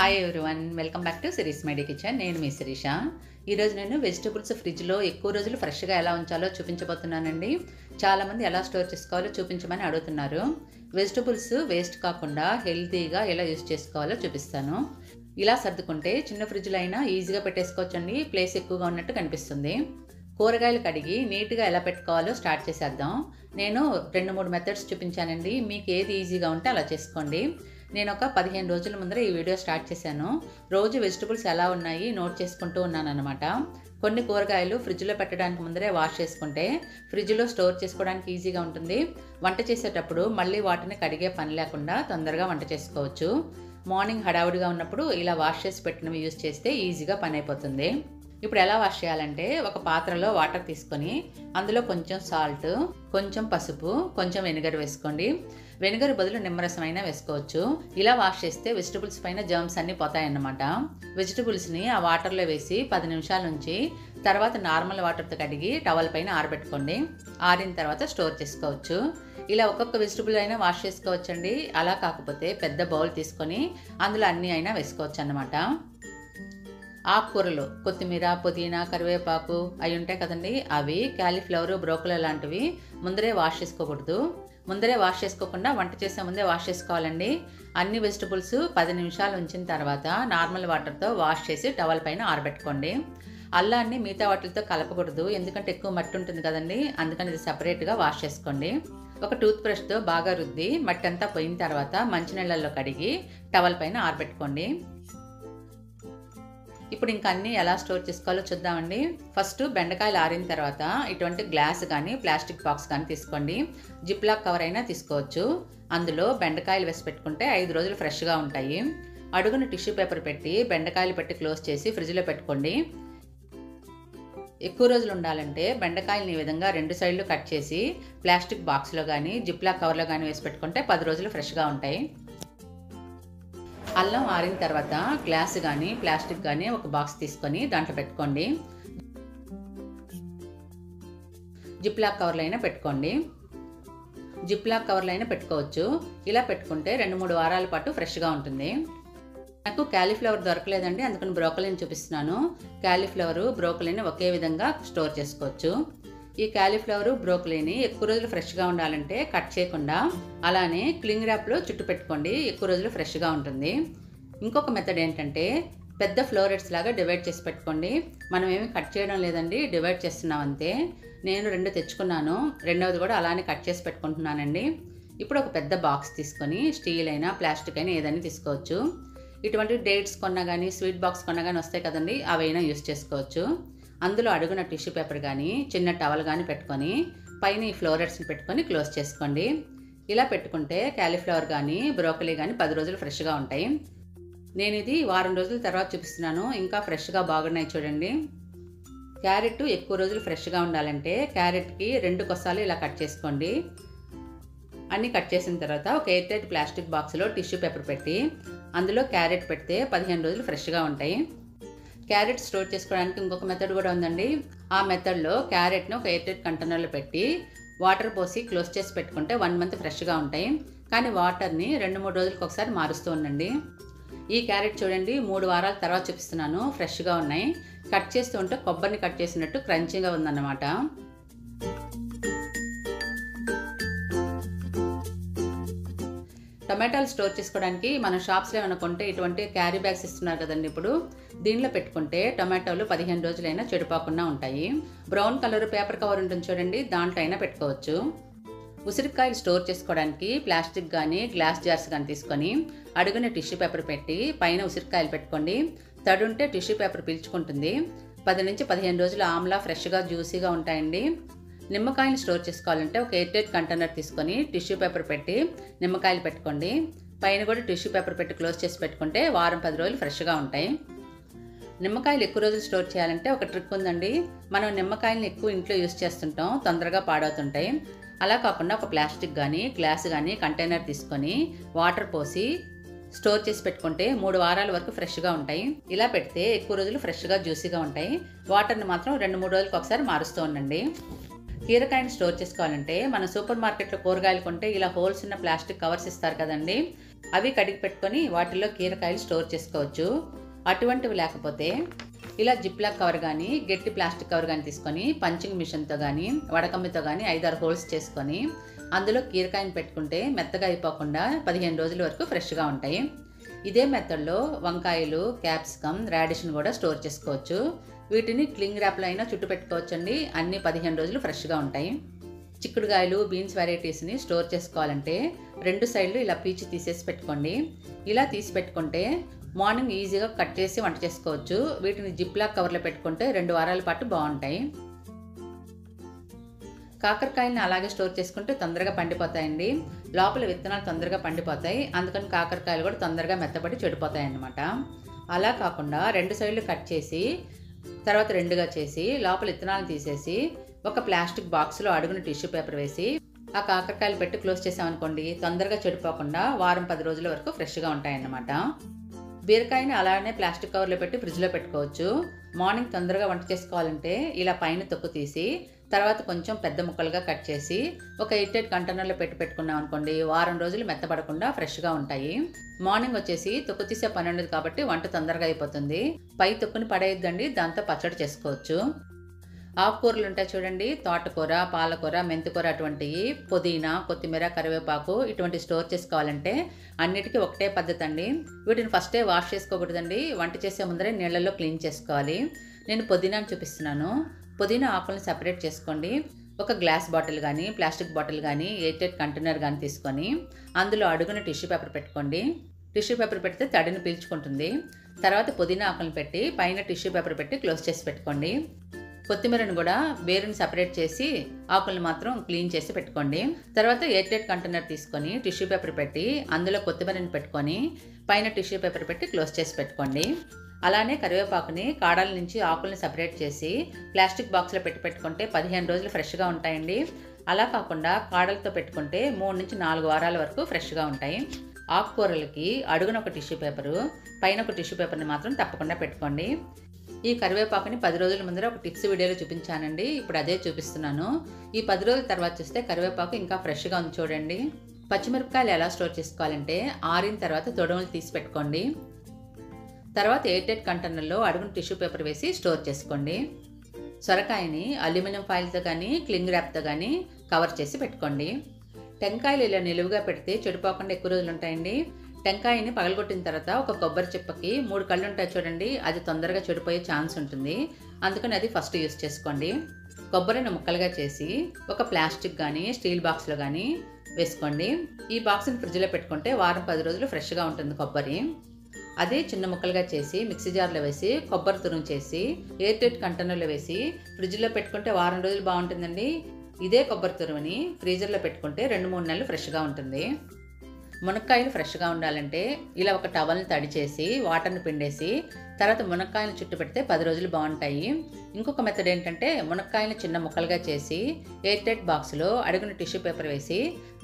Hi everyone, welcome back to series మేడీ kitchen. నేను మీ శిరీష. ఈరోజు నేను వెజిటబుల్స్ ఫ్రిడ్జ్లో ఎక్కువ రోజులు ఫ్రెష్గా ఎలా ఉంచాలో చూపించబోతున్నానండి. చాలామంది ఎలా స్టోర్ చేసుకోవాలో చూపించమని అడుగుతున్నారు. వెజిటబుల్స్ వేస్ట్ కాకుండా హెల్తీగా ఎలా యూజ్ చేసుకోవాలో చూపిస్తాను. ఇలా సర్దుకుంటే చిన్న ఫ్రిడ్జ్లో అయినా ఈజీగా పెట్టేసుకోవచ్చండి. ప్లేస్ ఎక్కువగా ఉన్నట్టు కనిపిస్తుంది. కూరగాయలు కడిగి నీట్గా ఎలా పెట్టుకోవాలో స్టార్ట్ చేసేద్దాం. నేను 2-3 మెథడ్స్ చూపించానండి. మీకు ఏది ఈజీగా ఉంటే అలా చేసుకోండి. నేను ఒక 15 రోజుల ముందర ఈ వీడియో స్టార్ట్ చేశాను. రోజు వెజిటబుల్స్ ఎలా ఉన్నాయి నోట్ చేసుకుంటూ ఉన్నాను అనమాట. కొన్ని కూరగాయలు ఫ్రిడ్జ్లో పెట్టడానికి ముందరే వాష్ చేసుకుంటే ఫ్రిడ్జ్లో స్టోర్ చేసుకోవడానికి ఈజీగా ఉంటుంది. వంట చేసేటప్పుడు మళ్ళీ వాటిని కడిగే పని లేకుండా తొందరగా వంట చేసుకోవచ్చు. మార్నింగ్ హడావుడిగా ఉన్నప్పుడు ఇలా వాష్ చేసి పెట్టినవి యూజ్ చేస్తే ఈజీగా పని అయిపోతుంది. ఇప్పుడు ఎలా వాష్ చేయాలంటే, ఒక పాత్రలో వాటర్ తీసుకొని అందులో కొంచెం సాల్ట్, కొంచెం పసుపు, కొంచెం వెనిగర్ వేసుకోండి. వెనిగర్ బదులు నిమ్మరసం అయినా వేసుకోవచ్చు. ఇలా వాష్ చేస్తే వెజిటబుల్స్ పైన జర్మ్స్ అన్నీ పోతాయన్నమాట. వెజిటబుల్స్ని ఆ వాటర్లో వేసి 10 నిమిషాల నుంచి తర్వాత నార్మల్ వాటర్తో కడిగి టవల్ పైన ఆరబెట్టుకోండి. ఆరిన తర్వాత స్టోర్ చేసుకోవచ్చు. ఇలా ఒక్కొక్క వెజిటబుల్ అయినా వాష్ చేసుకోవచ్చండి. అలా కాకపోతే పెద్ద బౌల్ తీసుకొని అందులో అన్నీ అయినా వేసుకోవచ్చు అన్నమాట. ఆకుకూరలు, కొత్తిమీర, పుదీనా, కరివేపాకు అవి ఉంటాయి కదండి, అవి క్యాలీఫ్లవర్, బ్రోకలీ లాంటివి ముందరే వాష్ చేసుకోకూడదు. ముందరే వాష్ చేసుకోకుండా వంట చేసే ముందే వాష్ చేసుకోవాలండి. అన్ని వెజిటబుల్స్ 10 నిమిషాలు ఉంచిన తర్వాత నార్మల్ వాటర్తో వాష్ చేసి టవల్ పైన ఆరబెట్టుకోండి. అల్లాన్ని మిగతా వాటితో కలపకూడదు, ఎందుకంటే ఎక్కువ మట్టి ఉంటుంది కదండి. అందుకని ఇది సపరేట్గా వాష్ చేసుకోండి. ఒక టూత్ బ్రష్తో బాగా రుద్ది మట్టి అంతా పోయిన తర్వాత మంచినీళ్ళల్లో కడిగి టవల్ పైన ఆరబెట్టుకోండి. ఇప్పుడు ఇంకా అన్నీ ఎలా స్టోర్ చేసుకోవాలో చూద్దామండి. ఫస్ట్ బెండకాయలు ఆరిన తర్వాత ఇటువంటి గ్లాస్ కానీ ప్లాస్టిక్ బాక్స్ కానీ తీసుకోండి. జిప్లాక్ కవర్ అయినా తీసుకోవచ్చు. అందులో బెండకాయలు వేసి పెట్టుకుంటే 5 రోజులు ఫ్రెష్గా ఉంటాయి. అడుగున టిష్యూ పేపర్ పెట్టి బెండకాయలు పెట్టి క్లోజ్ చేసి ఫ్రిడ్జ్లో పెట్టుకోండి. ఎక్కువ రోజులు ఉండాలంటే బెండకాయలని ఈ విధంగా 2 సైడ్లు కట్ చేసి ప్లాస్టిక్ బాక్స్లో కానీ జిప్లాక్ కవర్లో కానీ వేసి పెట్టుకుంటే 10 రోజులు ఫ్రెష్గా ఉంటాయి. అల్లం ఆరిన తర్వాత గ్లాస్ కానీ ప్లాస్టిక్ కానీ ఒక బాక్స్ తీసుకొని దాంట్లో పెట్టుకోండి. జిప్లాక్ కవర్లో అయినా పెట్టుకోండి. జిప్లాక్ కవర్లో అయినా పెట్టుకోవచ్చు. ఇలా పెట్టుకుంటే 2-3 వారాల పాటు ఫ్రెష్గా ఉంటుంది. నాకు క్యాలీఫ్లవర్ దొరకలేదండి, అందుకని బ్రోకలీని చూపిస్తున్నాను. క్యాలీఫ్లవర్, బ్రోకలీని ఒకే విధంగా స్టోర్ చేసుకోవచ్చు. ఈ క్యాలీఫ్లవర్, బ్రోకలీని ఎక్కువ రోజులు ఫ్రెష్గా ఉండాలంటే కట్ చేయకుండా అలానే క్లింగ్ ర్యాప్లో చుట్టు పెట్టుకోండి. ఎక్కువ రోజులు ఫ్రెష్గా ఉంటుంది. ఇంకొక మెథడ్ ఏంటంటే, పెద్ద ఫ్లోరెట్స్ లాగా డివైడ్ చేసి పెట్టుకోండి. మనం ఏమి కట్ చేయడం లేదండి, డివైడ్ చేస్తున్నాం అంతే. నేను 2 తెచ్చుకున్నాను, రెండవది కూడా అలానే కట్ చేసి పెట్టుకుంటున్నానండి. ఇప్పుడు ఒక పెద్ద బాక్స్ తీసుకొని స్టీల్ అయినా ప్లాస్టిక్ అయినా ఏదైనా తీసుకోవచ్చు. ఇటువంటి డేట్స్ కొన్నా కానీ స్వీట్ బాక్స్ కొన్నా కానీ వస్తాయి కదండి, అవైనా యూస్ చేసుకోవచ్చు. అందులో అడుగున టిష్యూ పేపర్ కానీ చిన్న టవల్ కానీ పెట్టుకొని పైన ఈ ఫ్లోరెట్స్ని పెట్టుకొని క్లోజ్ చేసుకోండి. ఇలా పెట్టుకుంటే క్యాలీఫ్లవర్ కానీ బ్రోకలీ కానీ 10 రోజులు ఫ్రెష్గా ఉంటాయి. నేను ఇది వారం రోజుల తర్వాత చూపిస్తున్నాను. ఇంకా ఫ్రెష్గా బాగున్నాయి చూడండి. క్యారెట్ ఎక్కువ రోజులు ఫ్రెష్గా ఉండాలంటే క్యారెట్కి 2 కొసాలు ఇలా కట్ చేసుకోండి. అన్నీ కట్ చేసిన తర్వాత ఒక ఎయిర్ టైట్ ప్లాస్టిక్ బాక్స్లో టిష్యూ పేపర్ పెట్టి అందులో క్యారెట్ పెడితే 15 రోజులు ఫ్రెష్గా ఉంటాయి. క్యారెట్ స్టోర్ చేసుకోవడానికి ఇంకొక మెథడ్ కూడా ఉందండి. ఆ మెథడ్లో క్యారెట్ను ఒక ఎయిర్ టైట్ కంటైనర్లో పెట్టి వాటర్ పోసి క్లోజ్ చేసి పెట్టుకుంటే 1 మంత్ ఫ్రెష్గా ఉంటాయి. కానీ వాటర్ని 2-3 రోజులకు ఒకసారి మారుస్తూ ఉండండి. ఈ క్యారెట్ చూడండి, 3 వారాల తర్వాత చూపిస్తున్నాను, ఫ్రెష్గా ఉన్నాయి. కట్ చేస్తూ ఉంటే కొబ్బరిని కట్ చేసినట్టు క్రంచీగా ఉందన్నమాట. టొమాటోలు స్టోర్ చేసుకోవడానికి మనం షాప్స్లో ఏమైనా కొంటే ఇటువంటి క్యారీ బ్యాగ్స్ ఇస్తున్నారు కదండి. ఇప్పుడు దీనిలో పెట్టుకుంటే టొమాటోలు 15 రోజులైనా చెడిపోకుండా ఉంటాయి. బ్రౌన్ కలర్ పేపర్ కవర్ ఉంటుంది చూడండి, దాంట్లో అయినా పెట్టుకోవచ్చు. ఉసిరికాయలు స్టోర్ చేసుకోవడానికి ప్లాస్టిక్ కానీ గ్లాస్ జార్స్ కానీ తీసుకొని అడుగున టిష్యూ పేపర్ పెట్టి పైన ఉసిరికాయలు పెట్టుకోండి. తడుంటే టిష్యూ పేపర్ పీల్చుకుంటుంది. 10 నుంచి 15 రోజులు ఆమ్లా ఫ్రెష్గా జ్యూసీగా ఉంటాయండి. నిమ్మకాయలు స్టోర్ చేసుకోవాలంటే ఒక ఎయిర్ టైట్ కంటైనర్ తీసుకొని టిష్యూ పేపర్ పెట్టి నిమ్మకాయలు పెట్టుకోండి. పైన కూడా టిష్యూ పేపర్ పెట్టి క్లోజ్ చేసి పెట్టుకుంటే వారం 10 రోజులు ఫ్రెష్గా ఉంటాయి. నిమ్మకాయలు ఎక్కువ రోజులు స్టోర్ చేయాలంటే ఒక ట్రిక్ ఉందండి. మనం నిమ్మకాయలను ఎక్కువ ఇంట్లో యూస్ చేస్తుంటాం, తొందరగా పాడవుతుంటాయి. అలా కాకుండా ఒక ప్లాస్టిక్ కానీ గ్లాస్ కానీ కంటైనర్ తీసుకొని వాటర్ పోసి స్టోర్ చేసి పెట్టుకుంటే 3 వారాల వరకు ఫ్రెష్గా ఉంటాయి. ఇలా పెడితే ఎక్కువ రోజులు ఫ్రెష్గా జ్యూసీగా ఉంటాయి. వాటర్ని మాత్రం 2-3 రోజులకు ఒకసారి మారుస్తూ ఉండండి. కీరకాయని స్టోర్ చేసుకోవాలంటే మనం సూపర్ మార్కెట్లో కూరగాయలు కొంటే ఇలా హోల్స్ ఉన్న ప్లాస్టిక్ కవర్స్ ఇస్తారు కదండి, అవి కడిగి పెట్టుకొని వాటిల్లో కీరకాయలు స్టోర్ చేసుకోవచ్చు. అటువంటివి లేకపోతే ఇలా జిప్లాక్ కవర్ కానీ గట్టి ప్లాస్టిక్ కవర్ కానీ తీసుకొని పంచింగ్ మిషన్తో కానీ వడకమ్మితో కానీ 5-6 హోల్స్ చేసుకొని అందులో కీరకాయని పెట్టుకుంటే మెత్తగా అయిపోకుండా 15 రోజుల వరకు ఫ్రెష్గా ఉంటాయి. ఇదే మెథడ్లో వంకాయలు, క్యాప్సికమ్, రాడిష్ని కూడా స్టోర్ చేసుకోవచ్చు. వీటిని క్లింగ్ ర్యాప్లో అయినా చుట్టు పెట్టుకోవచ్చండి. అన్ని 15 రోజులు ఫ్రెష్గా ఉంటాయి. చిక్కుడుకాయలు, బీన్స్ వెరైటీస్ని స్టోర్ చేసుకోవాలంటే 2 సైడ్లు ఇలా పీచు తీసేసి పెట్టుకోండి. ఇలా తీసి పెట్టుకుంటే మార్నింగ్ ఈజీగా కట్ చేసి వంట చేసుకోవచ్చు. వీటిని జిప్లాక్ కవర్లో పెట్టుకుంటే 2 వారాల పాటు బాగుంటాయి. కాకరకాయలను అలాగే స్టోర్ చేసుకుంటే తొందరగా పండిపోతాయండి. లోపల విత్తనాలు తొందరగా పండిపోతాయి. అందుకని కాకరకాయలు కూడా తొందరగా మెత్తబడి చెడిపోతాయి అన్నమాట. అలా కాకుండా 2 సైడ్లు కట్ చేసి తర్వాత 2గా చేసి లోపల విత్తనాలు తీసేసి ఒక ప్లాస్టిక్ బాక్స్లో అడుగున టిష్యూ పేపర్ వేసి ఆ కాకరకాయలు పెట్టి క్లోజ్ చేసామనుకోండి, తొందరగా చెడిపోకుండా వారం 10 రోజుల వరకు ఫ్రెష్గా ఉంటాయన్నమాట. బీరకాయని అలానే ప్లాస్టిక్ కవర్లో పెట్టి ఫ్రిడ్జ్లో పెట్టుకోవచ్చు. మార్నింగ్ తొందరగా వంట చేసుకోవాలంటే ఇలా పైన తొక్కు తీసి తర్వాత కొంచెం పెద్ద ముక్కలుగా కట్ చేసి ఒక ఎయిర్టైట్ కంటైనర్లో పెట్టుకున్నాం అనుకోండి, వారం రోజులు మెత్తబడకుండా ఫ్రెష్గా ఉంటాయి. మార్నింగ్ వచ్చేసి తొక్కు తీసే పని ఉండదు కాబట్టి వంట తొందరగా అయిపోతుంది. పై తొక్కుని పడేయద్దండి, దాంతో పచ్చడి చేసుకోవచ్చు. ఆకుకూరలు ఉంటాయి చూడండి, తోటకూర, పాలకూర, మెంతికూర, అటువంటివి, పుదీనా, కొత్తిమీర, కరివేపాకు ఇటువంటి స్టోర్ చేసుకోవాలంటే అన్నిటికీ ఒకటే పద్ధతి అండి. వీటిని ఫస్టే వాష్ చేసుకోకూడదండి, వంట చేసే ముందరే నీళ్ళల్లో క్లీన్ చేసుకోవాలి. నేను పుదీనాను చూపిస్తున్నాను. పుదీనా ఆకులను సెపరేట్ చేసుకోండి. ఒక గ్లాస్ బాటిల్ కానీ ప్లాస్టిక్ బాటిల్ కానీ ఎయిర్టైట్ కంటైనర్ కానీ తీసుకొని అందులో అడుగున టిష్యూ పేపర్ పెట్టుకోండి. టిష్యూ పేపర్ పెడితే తడిని పీల్చుకుంటుంది. తర్వాత పుదీనా ఆకులను పెట్టి పైన టిష్యూ పేపర్ పెట్టి క్లోజ్ చేసి పెట్టుకోండి. కొత్తిమీరను కూడా వేరుని సపరేట్ చేసి ఆకులను మాత్రం క్లీన్ చేసి పెట్టుకోండి. తర్వాత ఎయిర్టైట్ కంటైనర్ తీసుకొని టిష్యూ పేపర్ పెట్టి అందులో కొత్తిమీరని పెట్టుకొని పైన టిష్యూ పేపర్ పెట్టి క్లోజ్ చేసి పెట్టుకోండి. అలానే కరివేపాకుని కాడల నుంచి ఆకుల్ని సపరేట్ చేసి ప్లాస్టిక్ బాక్స్లో పెట్టుకుంటే 15 రోజులు ఫ్రెష్గా ఉంటాయండి. అలా కాకుండా కాడలతో పెట్టుకుంటే 3 నుంచి 4 వారాల వరకు ఫ్రెష్గా ఉంటాయి. ఆకుకూరలకి అడుగున ఒక టిష్యూ పేపరు, పైన ఒక టిష్యూ పేపర్ని మాత్రం తప్పకుండా పెట్టుకోండి. ఈ కరివేపాకుని 10 రోజుల ముందర ఒక టిప్స్ వీడియోలో చూపించానండి, ఇప్పుడు అదే చూపిస్తున్నాను. ఈ 10 రోజుల తర్వాత చూస్తే కరివేపాకు ఇంకా ఫ్రెష్గా ఉంది చూడండి. పచ్చిమిరపకాయలు ఎలా స్టోర్ చేసుకోవాలంటే ఆరిన తర్వాత తొడమలు తీసి పెట్టుకోండి. తర్వాత ఎయిర్టైట్ కంటైనర్లో అడుగున టిష్యూ పేపర్ వేసి స్టోర్ చేసుకోండి. సొరకాయని అల్యూమినియం ఫాయిల్తో కానీ క్లింగ్ ర్యాప్తో కానీ కవర్ చేసి పెట్టుకోండి. టెంకాయలు ఇలా నిలువుగా పెడితే చెడిపోకుండా ఎక్కువ రోజులు ఉంటాయండి. టెంకాయని పగలగొట్టిన తర్వాత ఒక కొబ్బరి చిప్పకి 3 కళ్ళు ఉంటాయి చూడండి, అది తొందరగా చెడిపోయే ఛాన్స్ ఉంటుంది. అందుకని అది ఫస్ట్ యూస్ చేసుకోండి. కొబ్బరిని ముక్కలుగా చేసి ఒక ప్లాస్టిక్ కానీ స్టీల్ బాక్స్లో కానీ వేసుకోండి. ఈ బాక్స్ని ఫ్రిడ్జ్లో పెట్టుకుంటే వారం 10 రోజులు ఫ్రెష్గా ఉంటుంది కొబ్బరి. అదే చిన్న ముక్కలుగా చేసి మిక్సీ జార్లో వేసి కొబ్బరి తురుము చేసి ఎయిర్టైట్ కంటైనర్లో వేసి ఫ్రిడ్జ్లో పెట్టుకుంటే వారం రోజులు బాగుంటుందండి. ఇదే కొబ్బరి తురుముని ఫ్రీజర్లో పెట్టుకుంటే 2-3 నెలలు ఫ్రెష్గా ఉంటుంది. మునక్కాయలు ఫ్రెష్గా ఉండాలంటే ఇలా ఒక టవల్ని తడి చేసి వాటర్ని పిండేసి తర్వాత మునక్కాయలు చుట్టు పెడితే 10 రోజులు బాగుంటాయి. ఇంకొక మెథడ్ ఏంటంటే మునక్కాయలు చిన్న ముక్కలుగా చేసి ఎయిర్టైట్ బాక్స్లో అడుగున టిష్యూ పేపర్ వేసి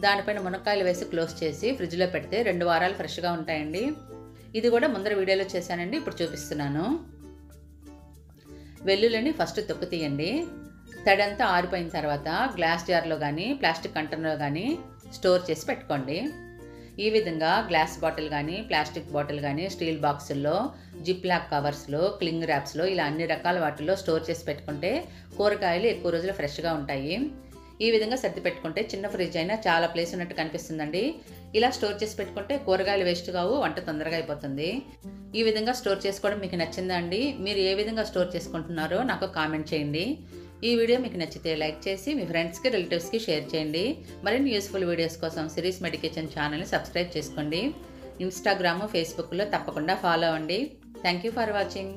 దానిపైన మునక్కాయలు వేసి క్లోజ్ చేసి ఫ్రిడ్జ్లో పెడితే 2 వారాలు ఫ్రెష్గా ఉంటాయండి. ఇది కూడా ముందర వీడియోలో చేశానండి, ఇప్పుడు చూపిస్తున్నాను. వెల్లుల్లిని ఫస్ట్ తొక్కు తీయండి. తడంతా ఆరిపోయిన తర్వాత గ్లాస్ జార్లో కానీ ప్లాస్టిక్ కంటైనర్లో కానీ స్టోర్ చేసి పెట్టుకోండి. ఈ విధంగా గ్లాస్ బాటిల్ కానీ ప్లాస్టిక్ బాటిల్ కానీ స్టీల్ బాక్సుల్లో జిప్లాక్ కవర్స్లో క్లింగ్ ర్యాప్స్లో ఇలా అన్ని రకాల వాటిల్లో స్టోర్ చేసి పెట్టుకుంటే కూరగాయలు ఎక్కువ రోజులు ఫ్రెష్గా ఉంటాయి. ఈ విధంగా సర్ది పెట్టుకుంటే చిన్న ఫ్రిడ్జ్ అయినా చాలా ప్లేస్ ఉన్నట్టు కనిపిస్తుందండి. ఇలా స్టోర్ చేసి పెట్టుకుంటే కూరగాయలు వేస్ట్ కావు, వంట తొందరగా అయిపోతుంది. ఈ విధంగా స్టోర్ చేసుకోవడం మీకు నచ్చిందా అండి? మీరు ఏ విధంగా స్టోర్ చేసుకుంటున్నారో నాకు కామెంట్ చేయండి. ఈ వీడియో మీకు నచ్చితే లైక్ చేసి మీ ఫ్రెండ్స్కి రిలేటివ్స్కి షేర్ చేయండి. మరిన్ని యూస్ఫుల్ వీడియోస్ కోసం సిరీస్ మెడి కిచెన్ ఛానల్ని సబ్స్క్రైబ్ చేసుకోండి. ఇన్స్టాగ్రామ్, ఫేస్బుక్లో తప్పకుండా ఫాలో అవ్వండి. Thank you for watching.